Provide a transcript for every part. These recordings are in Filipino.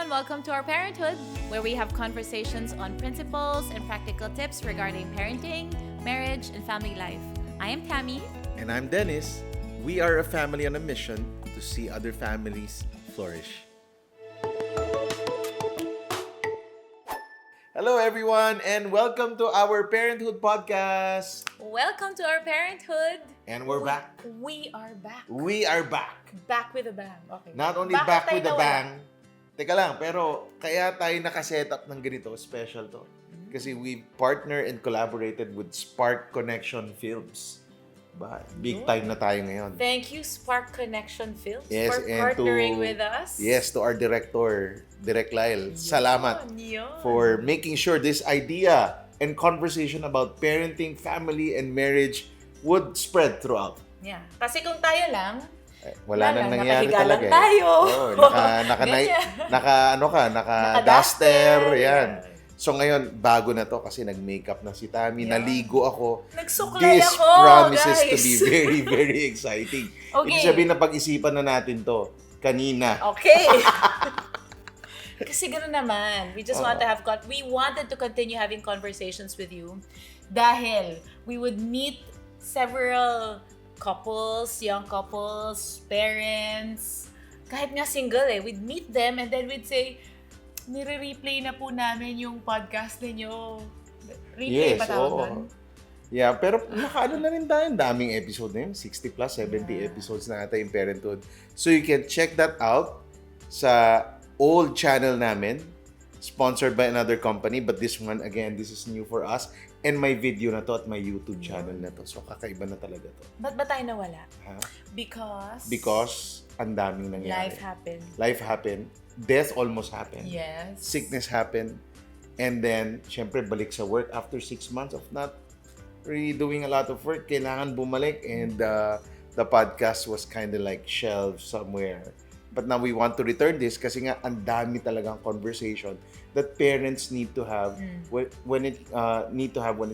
everyone. Welcome to our Parenthood, where we have conversations on principles and practical tips regarding parenting, marriage, and family life. I am Thammie. And I'm Dennis. We are a family on a mission to see other families flourish. Hello, everyone, and welcome to our Parenthood podcast. Welcome to our Parenthood. And we're back. We are back. We are back. Back with a bang. Okay. Not only Bakit back tayo with a nawala? bang. Teka lang, pero kaya tayo nakaset up ng ganito, special to. Kasi we partner and collaborated with Spark Connection Films. Big time na tayo ngayon. Thank you, Spark Connection Films, Yes, for and partnering with us. Yes, to our director, Direk Lyle. Salamat Yun. for making sure this idea and conversation about parenting, family, and marriage would spread throughout. Yeah. Kasi kung tayo lang, Wala nang nangyari nakahiga lang talaga. tayo. Naka-duster, yan. So ngayon, bago na to kasi nag-makeup na si Thammie. Yeah. Naligo ako. Nagsuklay This ako, promises guys. to be very, very exciting. Okay. Ibig sabihin na pag-isipan na natin to kanina. Okay. Kasi gano'n naman. We just want to have we wanted to continue having conversations with you dahil we would meet several couples, young couples, parents, kahit nga single we'd meet them and then we'd say, nire-replay na po namin yung podcast ninyo. Replay ba tawag doon? Yeah, pero nakaano na rin tayo. Daming episode na yun. 60 plus, 70 episodes na ata yung Parenthood. So you can check that out sa old channel namin. Sponsored by another company. But this one, again, this is new for us. And my video na to at my YouTube channel na to. So kakaiba na talaga to. Ba't ba tayo nawala? Ha? Because ang daming nangyari. Life happened. Life happened. Death almost happened. Yes. Sickness happened. And then, syempre, balik sa work after 6 months of not really doing a lot of work. Kailangan bumalik. And the podcast was kind of like shelved somewhere. But now we want to return this kasi nga ang dami talagang conversation that parents need to have when it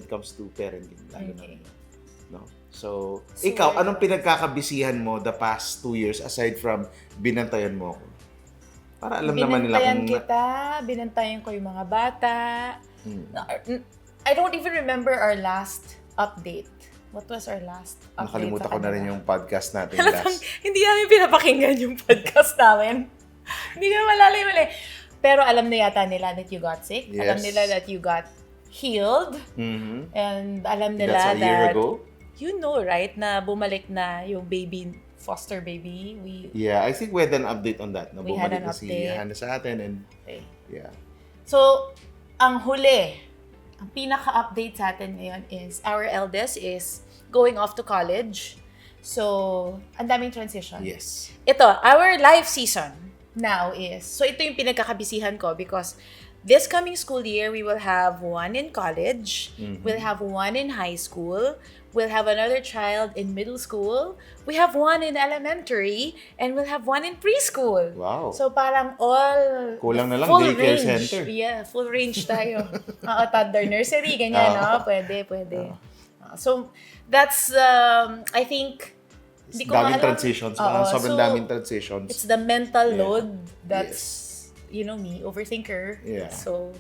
comes to parenting. Okay. No? So ikaw, anong pinagkakabisihan mo the past 2 years aside from binantayan mo ako? Para alam naman nila kung... Binantayan ko yung mga bata. I don't even remember our last update. What was our last update? Nakalimutan ko na rin yung podcast natin Halatang, last. hindi namin pinapakinggan yung podcast namin. Hindi ko malali. Pero alam na yata nila that you got sick. Yes. Alam nila that you got healed. Mm-hmm. And alam nila That's a year ago? You know, right? Na bumalik na yung foster baby. Yeah, I think we had an update on that. We had Bumalik an na si update. Hannah sa atin and Okay. yeah. So, ang pinaka-update sa atin ngayon is our eldest is going off to college. So, ang daming transition. Yes. Ito, our live season now is, so ito yung pinagkakabisihan ko because this coming school year, we will have one in college, we'll have one in high school, we'll have another child in middle school, we have one in elementary, and we'll have one in preschool. Wow. So parang all Kulang na lang full daycare range. center. Yeah, full range tayo. Toddler nursery, ganyan, no? Pwede. So that's, I think, hindi ko daming alam. transitions. Sobrang So, daming transitions. It's the mental load that's, you know me, overthinker. Yeah. So,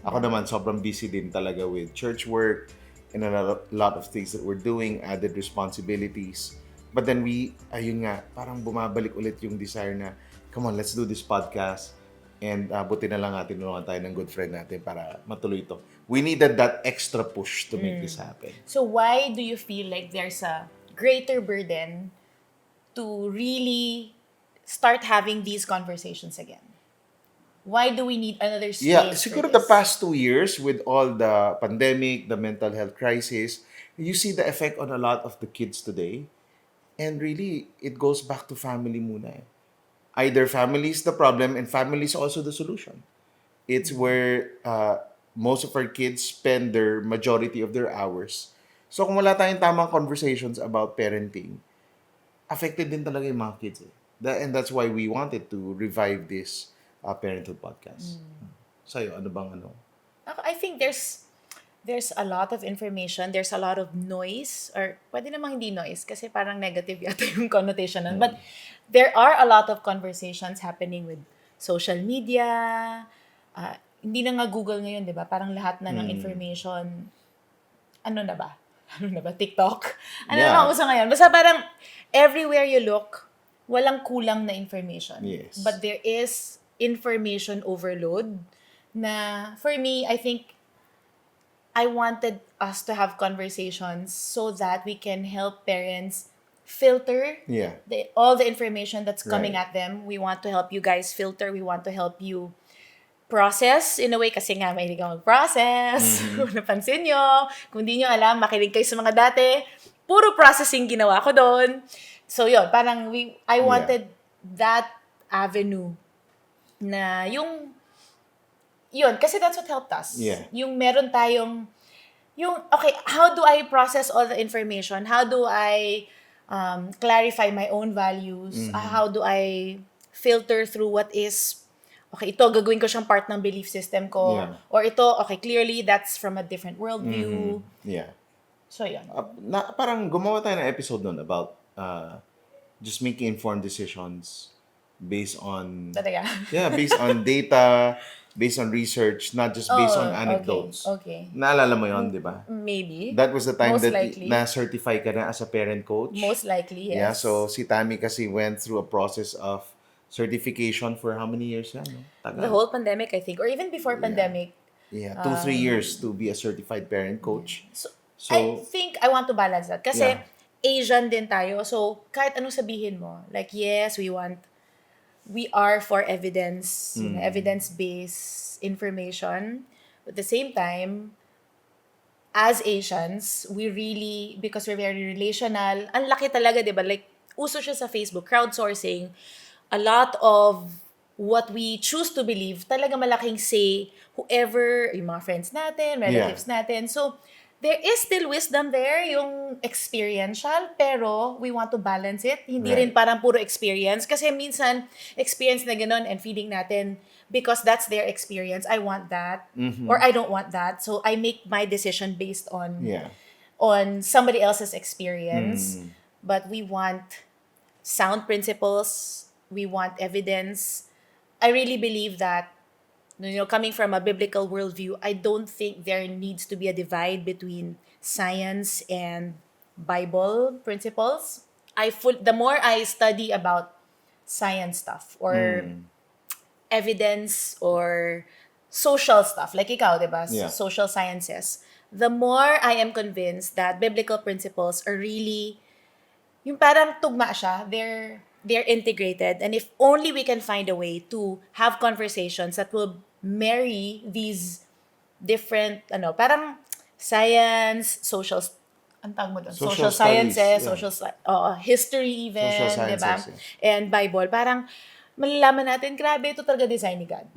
Ako naman, sobrang busy din talaga with church work and a lot of things that we're doing, added responsibilities. But then ayun nga, parang bumabalik ulit yung desire na, come on, let's do this podcast. And buti na lang tinulungan tayo ng good friend natin para matuloy ito. We needed that extra push to make this happen. so why do you feel like there's a greater burden to really start having these conversations again? Why do we need another space Yeah, for siguro this? the past 2 years with all the pandemic, the mental health crisis, you see the effect on a lot of the kids today. And really, it goes back to family muna. Either family is the problem and family is also the solution. It's where most of our kids spend their majority of their hours. So kung wala tayong tamang conversations about parenting, affected din talaga yung mga kids. And that's why we wanted to revive this Parenthood podcast. Sa'yo, ano bang ano? I think there's a lot of information, there's a lot of noise, or pwede namang hindi noise kasi parang negative yata yung connotation nun. But there are a lot of conversations happening with social media, hindi na nga Google ngayon, di ba? Parang lahat na ng information, ano na ba? Ano na ba? TikTok? Ano na ba uso ngayon? Basta parang everywhere you look, walang kulang na information. Yes. But there is information overload na, for me, I think, I wanted us to have conversations so that we can help parents filter all the information that's coming at them. We want to help you guys filter. We want to help you process in a way kasi nga mahilig ako mag-process. Kung napansin nyo, kung di nyo alam, makinig kayo sa mga dati. Puro processing ginawa ko doon. So yun, parang I wanted that avenue na yun, kasi that's what helped us. Yeah. Yung meron tayong, okay, how do I process all the information? How do I clarify my own values? How do I filter through what is, okay, ito, gagawin ko siyang part ng belief system ko. Yeah. Or ito, okay, clearly that's from a different worldview. Yeah. So, yun. Parang gumawa tayo ng episode nun about just making informed decisions based on... Talaga? Yeah, based on data, based on research, not just based on anecdotes. Okay. Naalala mo yun, di ba? Maybe. That was the time Most that likely. na-certify ka na as a parent coach. Most likely, yes. Yeah, so si Thammie kasi went through a process of certification for how many years yan? No? Tagal. The whole pandemic, I think. Or even before pandemic. Yeah, 2-3 years to be a certified parent coach. So, I think I want to balance that. Kasi Asian din tayo. So, kahit anong sabihin mo, like, yes, we are for evidence, evidence-based information. But at the same time, as Asians, we really, because we're very relational, ang laki talaga, di ba? Like, uso siya sa Facebook, crowdsourcing. A lot of what we choose to believe, talaga malaking say, whoever, yung mga friends natin, relatives natin. So, there is still wisdom there, yung experiential, pero we want to balance it. Hindi rin parang puro experience. Kasi minsan, experience na gano'n and feeling natin, because that's their experience, I want that, or I don't want that. So, I make my decision based on somebody else's experience. But we want sound principles, we want evidence. I really believe that, coming from a biblical worldview, I don't think there needs to be a divide between science and Bible principles. The more I study about science stuff or evidence or social stuff, like ikaw, diba? Social sciences, the more I am convinced that biblical principles are really, yung parang tugma siya, they're integrated. And if only we can find a way to have conversations that will marry these different, parang science, social, ang tawag mo doon? Social sciences, history even, diba? And Bible. Parang malalaman natin, grabe, ito talaga design ni God.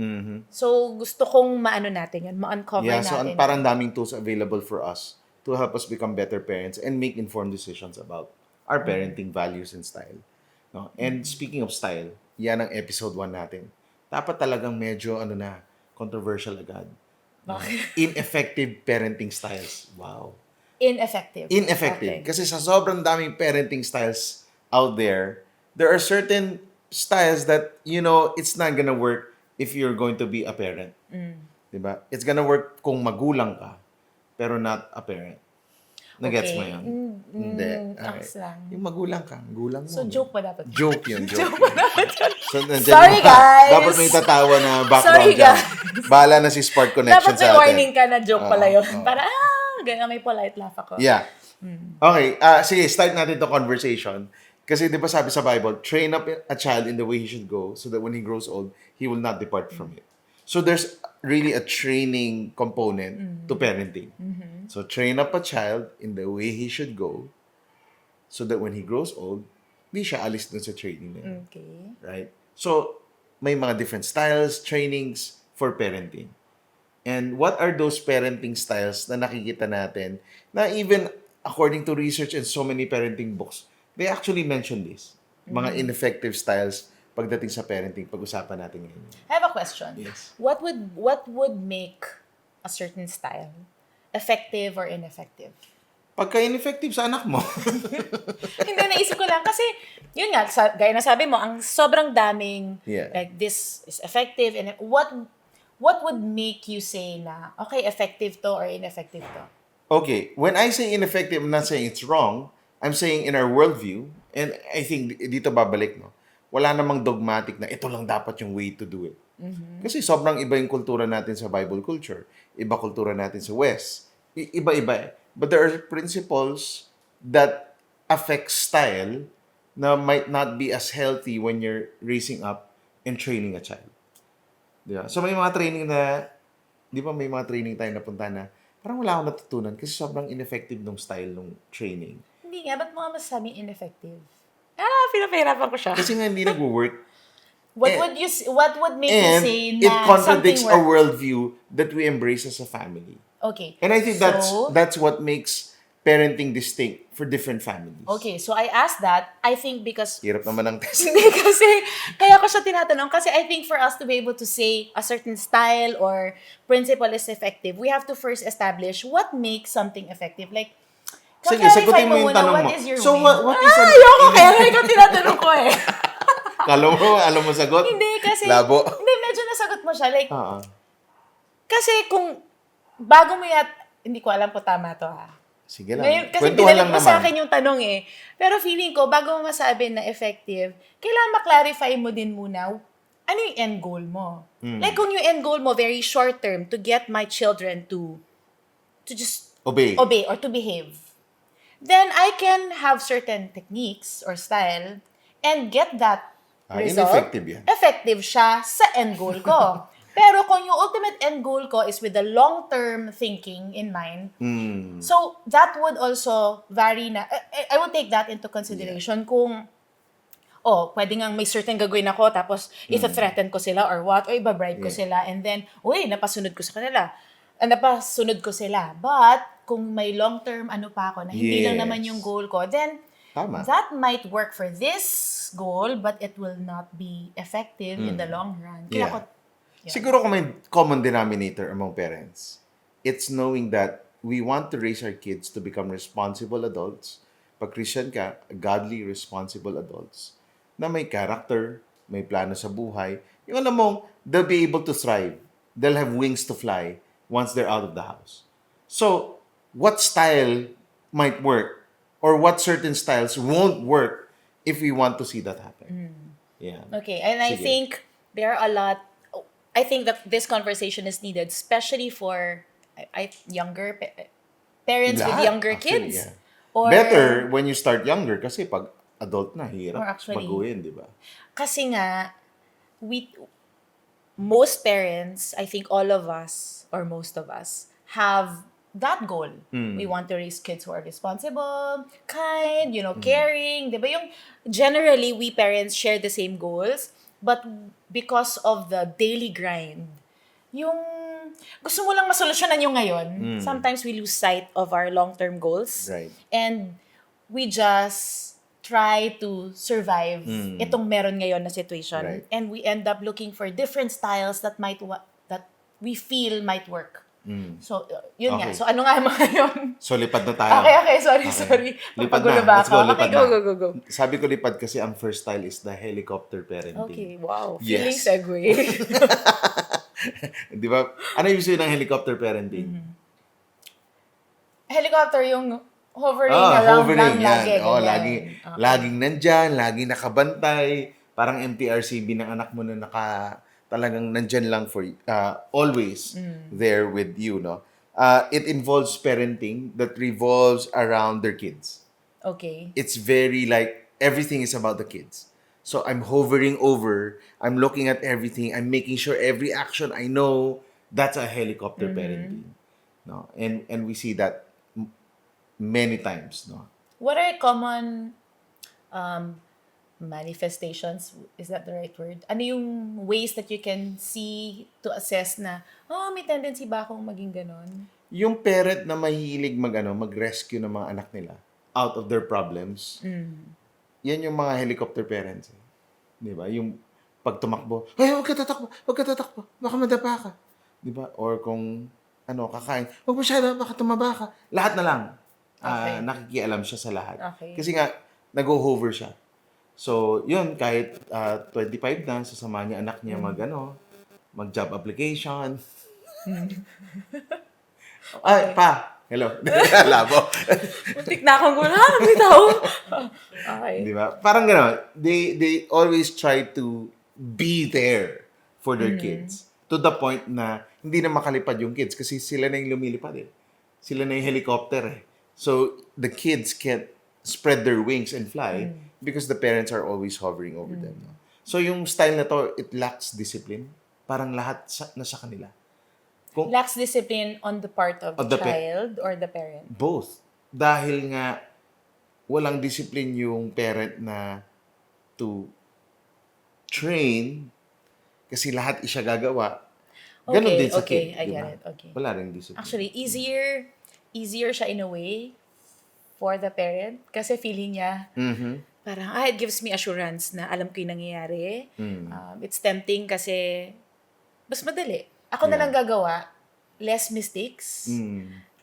So, gusto kong maano natin yun, ma-uncover natin. So parang daming tools available for us to help us become better parents and make informed decisions about our parenting values and style. No? And speaking of style, yan ang episode 1 natin. Dapat talagang medyo, controversial agad. Ineffective parenting styles. Wow. Ineffective. Okay. Kasi sa sobrang daming parenting styles out there are certain styles that, it's not gonna work if you're going to be a parent. Diba? It's gonna work kung magulang ka, pero not a parent. Nagets mo yun? Hindi. Lang. Yung magulang mo. So, joke pa dapat. Joke yun. So, sorry, guys! Dapat may tatawa na background sorry, dyan. guys! Bahala na si Spark Connection dapat sa atin. Dapat may warning ka na joke pala yun. Para, ganyan may polite laugh ako. Yeah. Okay. Sige, start natin to conversation. Kasi di ba sabi sa Bible, train up a child in the way he should go so that when he grows old, he will not depart from it. So there's really a training component to parenting. So train up a child in the way he should go so that when he grows old, di siya alis dun sa training na yun. Okay. Right? So, may mga different styles, trainings for parenting. And what are those parenting styles na nakikita natin na even according to research and so many parenting books, they actually mention this. Mga ineffective styles pagdating sa parenting, pag-usapan natin ngayon. I have a question. Yes. What would make a certain style effective or ineffective? Pagka ineffective sa anak mo. Hindi, naisip ko lang. Kasi, yun nga, gaya na sabi mo, ang sobrang daming, Yeah. like, this is effective. And what would make you say na, okay, effective to or ineffective to? Okay, when I say ineffective, I'm not saying it's wrong. I'm saying in our worldview, and I think dito babalik, no? Wala namang dogmatic na ito lang dapat yung way to do it. Kasi sobrang iba yung kultura natin sa Bible culture. Iba kultura natin sa West. Iba-iba eh. But there are principles that affect style na might not be as healthy when you're raising up and training a child. Di ba? So may mga training na, di ba may mga training tayo napunta na parang wala akong natutunan kasi sobrang ineffective nung style nung training. Hindi nga, ba't mga masasabing ineffective? Pinapahirapan ko siya. Kasi nga hindi nag-work. What would make you And say it na contradicts something our worked? worldview that we embrace as a family. Okay. And I think So, that's what makes parenting distinct for different families. okay, so I asked that, I think because Hirap naman ang test. hindi kasi, kaya ko siya tinatanong kasi I think for us to be able to say a certain style or principle is effective, we have to first establish what makes something effective. Like, Sige, clarify sagutin mo yung muna, tanong what mo. is your So win? what is an... Ayoko, kaya nga ikaw tinatanong ko eh. Alam mo sagot? Hindi kasi, Labo. hindi, medyo nasagot mo siya. Like, Oo. kasi kung bago mo hindi ko alam po tama to ha. Sige lang. Ngayon, kasi Kwentuhan binalik lang mo sa naman. akin yung tanong eh. Pero feeling ko, bago mo masabi na effective, kailangan maklarify mo din muna ano yung end goal mo. Like kung yung end goal mo, very short term, to get my children to just Obey. or to behave, then I can have certain techniques or style and get that result. Ineffective yan. Effective siya sa end goal ko. Pero kung yung ultimate end goal ko is with the long-term thinking in mind, so that would also vary na, I would take that into consideration kung, pwede nga may certain gagawin ako, tapos ita-threaten ko sila or what, o iba-bribe ko sila, and then, napasunod ko sa kanila. Napasunod ko sila. But, kung may long-term pa ako, na hindi lang naman yung goal ko, then, Tama. that might work for this goal, but it will not be effective in the long run. Kaya Yeah. ko, Siguro kung may common denominator among parents, it's knowing that we want to raise our kids to become responsible adults. Pag Christian ka, godly, responsible adults na may character, may plano sa buhay. Yung alam mong, they'll be able to thrive. They'll have wings to fly once they're out of the house. So, what style might work or what certain styles won't work if we want to see that happen? Yeah. okay, and I Sige. think there are a lot, I think that this conversation is needed, especially for younger parents with Lahat, younger actually, kids. yeah. Or, Better when you start younger kasi pag adult na, hirap Or actually- baguhin, di ba? kasi nga, most parents, I think all of us, or most of us, have that goal. We want to raise kids who are responsible, kind, caring. Diba? Yung, generally, we parents share the same goals, but because of the daily grind, yung gusto mo lang masolusyonan yung ngayon, sometimes we lose sight of our long-term goals. Right. And we just try to survive itong meron ngayon na situation. Right. And we end up looking for different styles that that we feel might work. So, yun nga. Okay. So, ano nga mga yun? So, lipad na tayo. Okay, sorry. Lipad Papagulo na. ba Let's go, ako? lipad Okay, na. go. Sabi ko lipad kasi ang first style is the helicopter parenting. Okay, wow. Yes. Feeling segue. Di ba? Ano yung sabihin ng helicopter parenting? Helicopter yung hovering around lang yan. lagi. Oo, ganyan. laging nandyan, laging nakabantay. Parang MTRCB ng anak mo na talagang nandyan lang for always there with you, no? It involves parenting that revolves around their kids. Okay. It's very like everything is about the kids. So I'm hovering over, I'm looking at everything, I'm making sure every action I know, that's a helicopter parenting. No? And we see that many times, no? What are common manifestations? Is that the right word? Ano yung ways that you can see to assess na, may tendency ba akong maging ganon? Yung parent na mahilig mag-rescue ng mga anak nila out of their problems, yan yung mga helicopter parents. Di ba? Yung pag tumakbo, huwag ka tatakbo, baka madapa ka. Di ba? Or kung, kakain, huwag masyado, baka tumaba ka. Lahat na lang. Okay. nakikialam siya sa lahat. Okay. Kasi nga, nag-hover siya. So, yun, kahit 25 na, sasama niya anak niya mag-job application. Ay, pa! Hello. Labo. Muntik na akong gula. May tao. Okay. Di ba? Parang gano'n. They always try to be there for their kids. To the point na hindi na makalipad yung kids kasi sila na yung lumilipad eh. Sila na yung helicopter eh. So, the kids can't spread their wings and fly because the parents are always hovering over them. No? So, yung style na to, it lacks discipline. Parang lahat nasa kanila. Lacks discipline on the part of the child or the parent? Both. Dahil nga, walang discipline yung parent na to train kasi lahat siya gagawa. Ganon din sa kid. I get it. Okay. Wala rin discipline. Actually, easier siya in a way for the parent kasi feeling niya parang, it gives me assurance na alam ko yung nangyayari. It's tempting kasi mas madali. Ako na lang gagawa, less mistakes.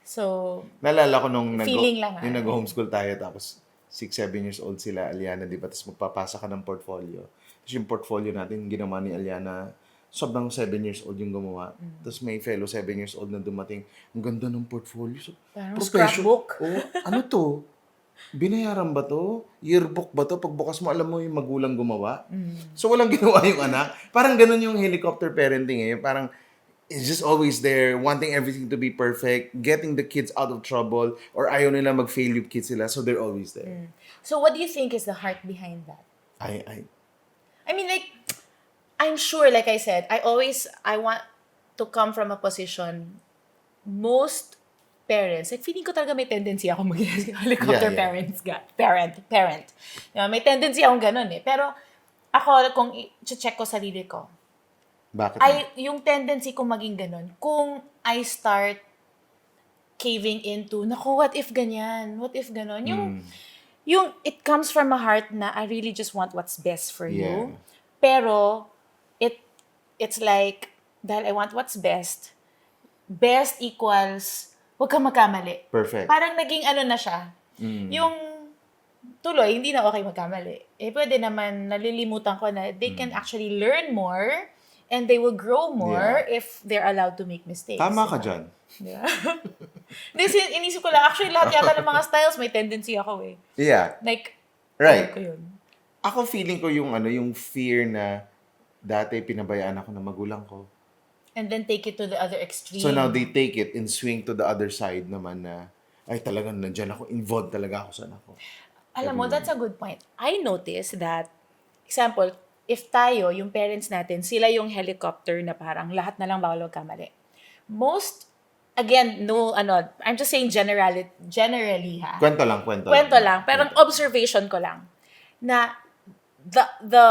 So, naalala ko nung feeling lang yung nag-homeschool tayo tapos 6-7 years old sila, Aliana, di ba? Tapos magpapasa ka ng portfolio. Tapos yung portfolio natin, ginawa ni Aliana, sobrang 7 years old yung gumawa. Tapos may fellow 7 years old na dumating, ang ganda ng portfolio. So, parang scrapbook. Ano to? Binayaran ba to? Yearbook ba to? Pagbukas mo, alam mo yung magulang gumawa. So, walang ginawa yung anak. Parang ganun yung helicopter parenting eh. Parang, it's just always there, wanting everything to be perfect, getting the kids out of trouble, or ayaw nila mag-fail yung kids sila, so they're always there. So, what do you think is the heart behind that? I mean, like, I'm sure, like I said, I want to come from a position, most parents, like, feeling ko talaga may tendency ako maging helicopter parent. May tendency akong ganun eh. Pero, ako, kung i-check ko sarili ko, bakit? Yung tendency ko maging ganun, kung I start caving into, naku, what if ganyan? What if ganon? Yung it comes from a heart na I really just want what's best for you. Pero, it's like, dahil I want what's best equals, huwag kang magkamali. Perfect. Parang naging ano na siya. Yung tuloy, hindi na okay magkamali. Pwede naman, nalilimutan ko na they can actually learn more and they will grow more if they're allowed to make mistakes. Tama ka dyan. Yeah. Inisip ko lang, actually, lahat yata ng mga styles, may tendency ako eh. Yeah. Like, right. Ko yun. Ako feeling ko yung yung fear na dati pinabayaan ako ng magulang ko. And then take it to the other extreme. So now they take it and swing to the other side naman na, ay talagang nandyan ako, involved talaga ako sa anak ko. Alam mo, that's a good point. I noticed that, example, if tayo, yung parents natin, sila yung helicopter na parang lahat na lang bawal magkamali. Most, again, I'm just saying generally ha. Kwento lang. Pero observation ko lang na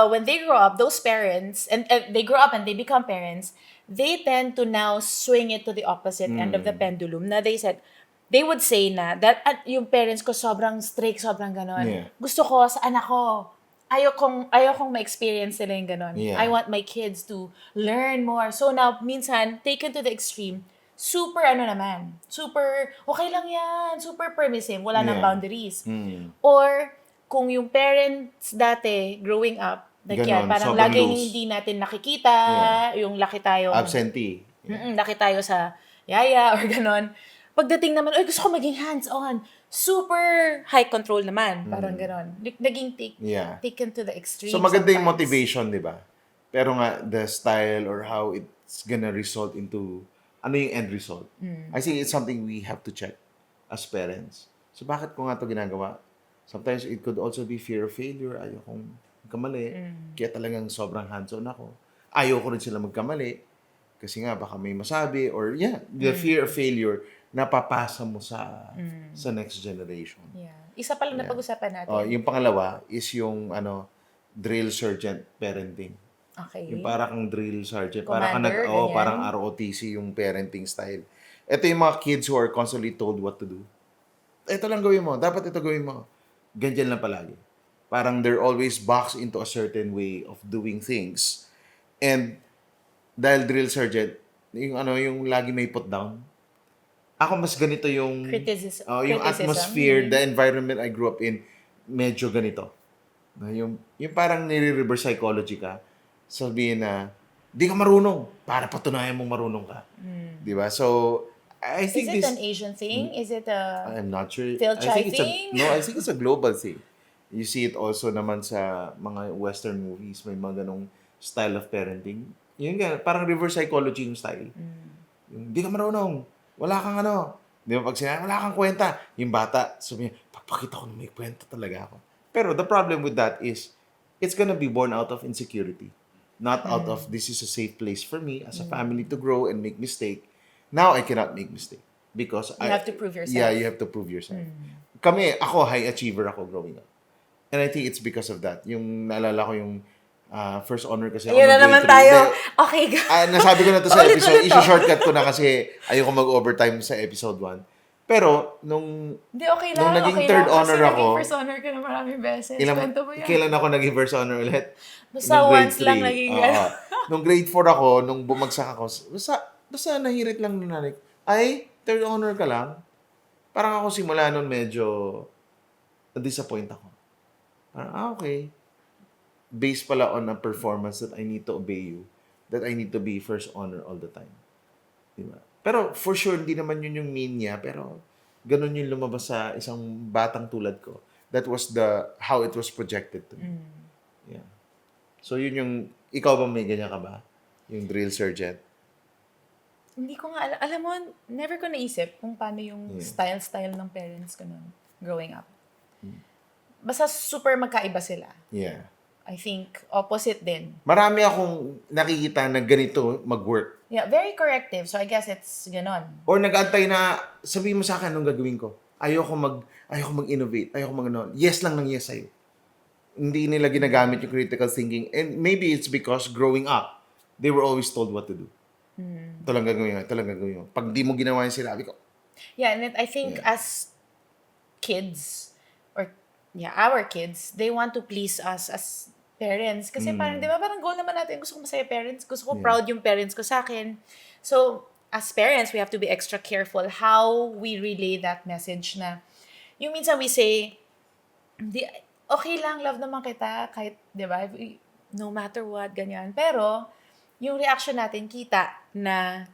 when they grow up, those parents, and they grow up and they become parents, they tend to now swing it to the opposite end of the pendulum. Na they would say na that yung parents ko sobrang strict, sobrang ganon. Yeah. Gusto ko sa anak ko, ayaw kong ma-experience nila yung ganon. Yeah. I want my kids to learn more. So now, minsan, taken to the extreme, super okay lang yan, super permissive, wala nang boundaries. Or, kung yung parents dati, growing up, Ganon, parang laging hindi natin nakikita, yung laki tayo. Absentee. Laki tayo sa yaya or ganon. Pagdating naman, gusto ko maging hands-on. Super high control naman. Parang ganon. Naging taken to the extreme. So maganda yung motivation, di ba? Pero nga, the style or how it's gonna result into, ano yung end result? I think it's something we have to check as parents. So bakit ko nga ito ginagawa? Sometimes it could also be fear of failure. Ayaw kong magkamali. Kaya talagang sobrang hands-on ako. Ayaw ko rin sila magkamali. Kasi nga, baka may masabi. Or the fear of failure napapasa mo sa next generation. Yeah. Isa pa lang na pag-usapan natin. Yung pangalawa is yung drill sergeant parenting. Okay. Yung parang drill sergeant. Commander, parang ROTC yung parenting style. Ito yung mga kids who are constantly told what to do. Ito lang gawin mo. Dapat ito gawin mo. Ganyan lang palagi. Parang they're always boxed into a certain way of doing things. And dahil drill sergeant, yung lagi may put down. Ako mas ganito yung yung Criticism. atmosphere, the environment I grew up in, medyo ganito. Yung parang nire-reverse psychology ka. Sabihin na, di ka marunong, para patunayan mong marunong ka. Di ba? So, I Is think it this, an Asian thing? Is it a I'm not sure. Phil I think Chai thing? I think it's a global thing. You see it also naman sa mga Western movies, may mga ganong style of parenting. Yun nga, parang reverse psychology yung style. Yung, di ka marunong, wala kang ano. Di ba, pag sinabi, wala kang kwenta. Yung bata, sabi niya, papakita ko na may kwenta talaga ako. Pero the problem with that is, it's gonna be born out of insecurity. Not out of, this is a safe place for me as a family to grow and make mistake. Now, I cannot make mistake. Because You have to prove yourself. Yeah, you have to prove yourself. Ako, high achiever ako growing up. And I think it's because of that. Yung naalala ko yung first honor kasi ako Ayun na ng naman grade 3. tayo. Hindi, Okay, go. nasabi ko na to sa Ulit-ulit episode. to. Isi-shortcut ko na kasi ayoko mag-overtime sa episode 1. Pero, Hindi, okay lang. nung naging okay third lang. honor Kasi ako, naging first honor ka na maraming beses. Kwento mo yan. kailan ako naging first honor ulit? Basta Nung grade once lang 3. naging Oo. Nung grade 4 ako, nung bumagsak ako, basta nahirit lang ng nanay ko. Ay, third honor ka lang? Parang ako simula nun medyo na-disappoint ako. Parang, okay. Based pala on a performance that I need to obey you. That I need to be first honor all the time. Diba? Pero for sure, hindi naman yun yung mean niya. Pero ganun yung lumabas sa isang batang tulad ko. That was how it was projected to me. Yeah. So yun yung, ikaw ba may ganyan ka ba? Yung drill sergeant? Hindi ko nga alam mo, never ko naisip kung paano yung style ng parents ko nun growing up. Basta super magkaiba sila. Yeah. I think opposite din. Marami akong nakikita na ganito mag-work. Yeah, very corrective. So I guess it's ganon. Or nag-antay na, sabihin mo sa akin anong gagawin ko. Ayoko mag-innovate. Ayoko mag-ano. Yes lang ng yes sa'yo. Hindi nila ginagamit yung critical thinking. And maybe it's because growing up, they were always told what to do. Ito lang gagawin mo. Pag di mo ginawa yung sinabi ko. Yeah, and I think as kids, or our kids, they want to please us as parents. Kasi parang, di ba, parang goal naman natin, gusto ko masaya parents, gusto ko proud yung parents ko sa akin. So, as parents, we have to be extra careful how we relay that message na, yung minsan we say, okay lang, love naman kita, kahit, di ba, no matter what, ganyan. Pero, yung reaction natin, kita na,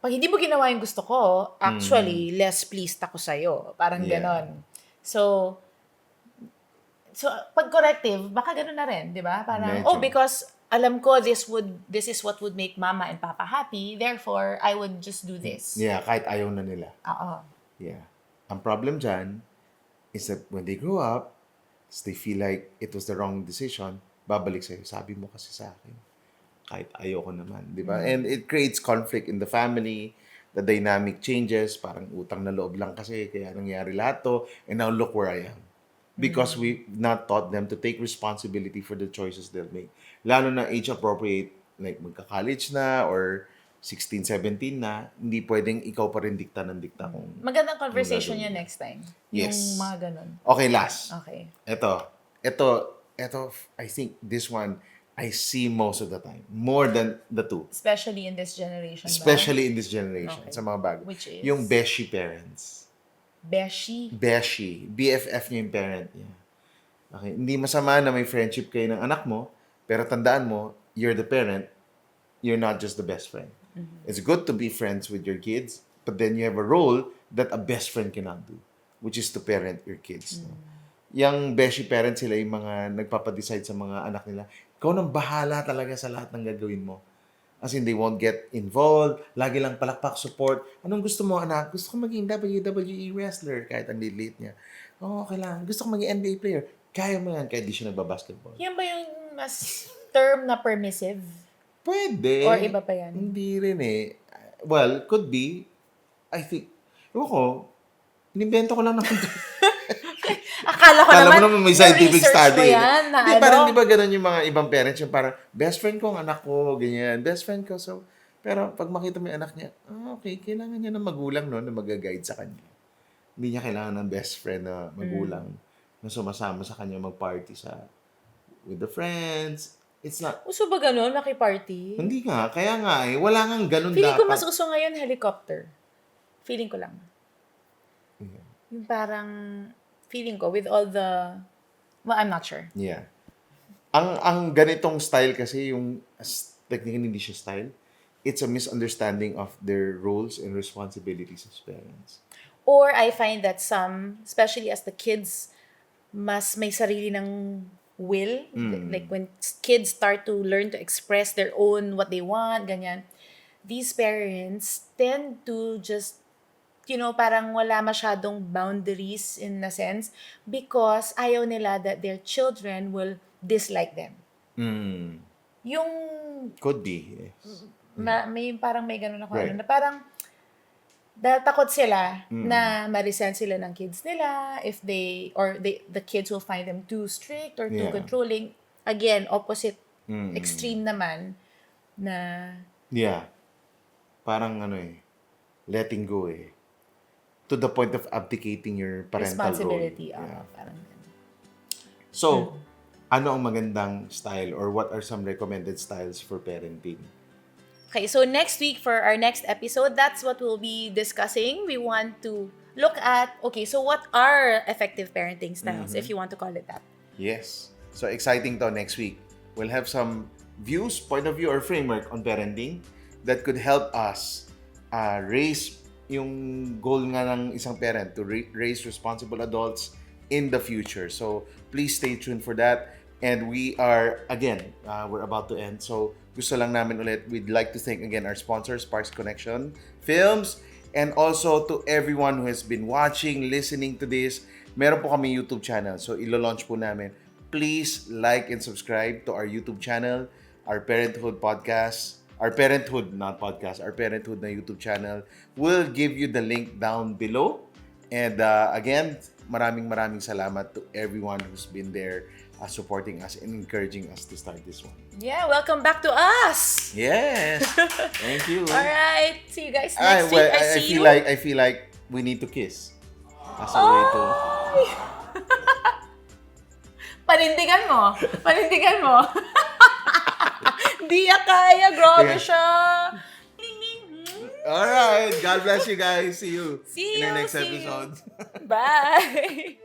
pag hindi mo ginawa yung gusto ko, actually, less pleased ako sa'yo. Parang ganon. So, pag corrective, baka gano'n na rin, di ba? Parang, Medyo. because alam ko this is what would make mama and papa happy, therefore, I would just do this. Yeah, kahit ayaw na nila. Oo. Yeah. Ang problem dyan is that when they grow up, they feel like it was the wrong decision, babalik sa'yo. Sabi mo kasi sa akin. Kahit ayoko naman, di ba? And it creates conflict in the family. The dynamic changes. Parang utang na loob lang kasi, kaya nangyari lahat to. And now look where I am. Because we've not taught them to take responsibility for the choices they'll make. Lalo na age-appropriate, like magka-college na or 16, 17 na, hindi pwedeng ikaw pa rin dikta ng dikta kung... Magandang conversation yan next time. Yes. Yung mga ganun. Okay, last. Okay. Ito, I think this one, I see most of the time. More than the two. Especially in this generation. Especially in this generation. Okay. Sa mga bago. Which is? Yung beshi parents. Beshi. Beshi. BFF niya yung parent niya. Okay. Hindi masama na may friendship kayo ng anak mo, pero tandaan mo, you're the parent, you're not just the best friend. It's good to be friends with your kids, but then you have a role that a best friend cannot do, which is to parent your kids. No? Yung beshi parents, sila yung mga nagpapadecide sa mga anak nila. Ikaw nang bahala talaga sa lahat ng gagawin mo. As in, they won't get involved. Lagi lang palakpak, support. Anong gusto mo, anak? Gusto ko maging WWE wrestler. Kahit ang liit niya. Okay lang. Gusto ko maging NBA player. Kaya mo yan. Kahit di siya nagbabasketball. Yan ba yung mas term na permissive? Pwede. Or iba pa yan? Hindi rin eh. Well, could be. I think. Ewan ko. Inimbento ko lang naman. Akala ko naman may scientific study. Yan, na Di, parang di ba ganun yung mga ibang parents, yung parang, best friend ko ang anak ko, ganyan, best friend ko. So, pero pag makita mo yung anak niya, okay, kailangan niya ng magulang no, na mag-guide sa kanya. Hindi niya kailangan ng best friend na magulang na sumasama sa kanya mag-party with the friends. It's not... Uso ba ganun, maki-party? Hindi nga, kaya nga eh, wala nga ganun Feeling dapat. ko mas uso ngayon helicopter. Feeling ko lang. Yung parang, feeling ko, with all the, well, I'm not sure. Yeah. Ang ganitong style kasi, technically hindi siya style, it's a misunderstanding of their roles and responsibilities as parents. Or I find that some, especially as the kids, mas may sarili ng will. Like when kids start to learn to express their own, what they want, ganyan. These parents tend to just, parang wala masyadong boundaries in a sense because ayaw nila that their children will dislike them. Yung, Could be, yes. may ganun ako, Right. na parang, dahil takot sila na ma-resent sila ng kids nila if the kids will find them too strict or too Yeah. controlling. Again, opposite extreme naman na Yeah. Parang letting go to the point of abdicating your parental responsibility. role. Yeah. Parang ganun. So, ano ang magandang style or what are some recommended styles for parenting? Okay, so next week for our next episode, that's what we'll be discussing. We want to look at, so what are effective parenting styles, if you want to call it that? Yes. So, exciting to next week. We'll have some views, point of view, or framework on parenting that could help us raise yung goal nga ng isang parent to raise responsible adults in the future. So, please stay tuned for that. And we are, again, we're about to end. So, gusto lang namin ulit, we'd like to thank again our sponsors, Sparks Connection Films, and also to everyone who has been watching, listening to this. Meron po kami YouTube channel. So, ilo-launch po namin. Please like and subscribe to our YouTube channel, our Parenthood podcast, our Parenthood, not podcast, our Parenthood na YouTube channel. We'll give you the link down below. And again, maraming salamat to everyone who's been there supporting us and encouraging us to start this one. Yeah, welcome back to us! Yes! Thank you. Alright, see you guys next week. I feel like we need to kiss. As a way to... Panindigan mo. Di kaya, grabe siya. Alright, God bless you guys. See you See in our you, next see you. episode. Bye!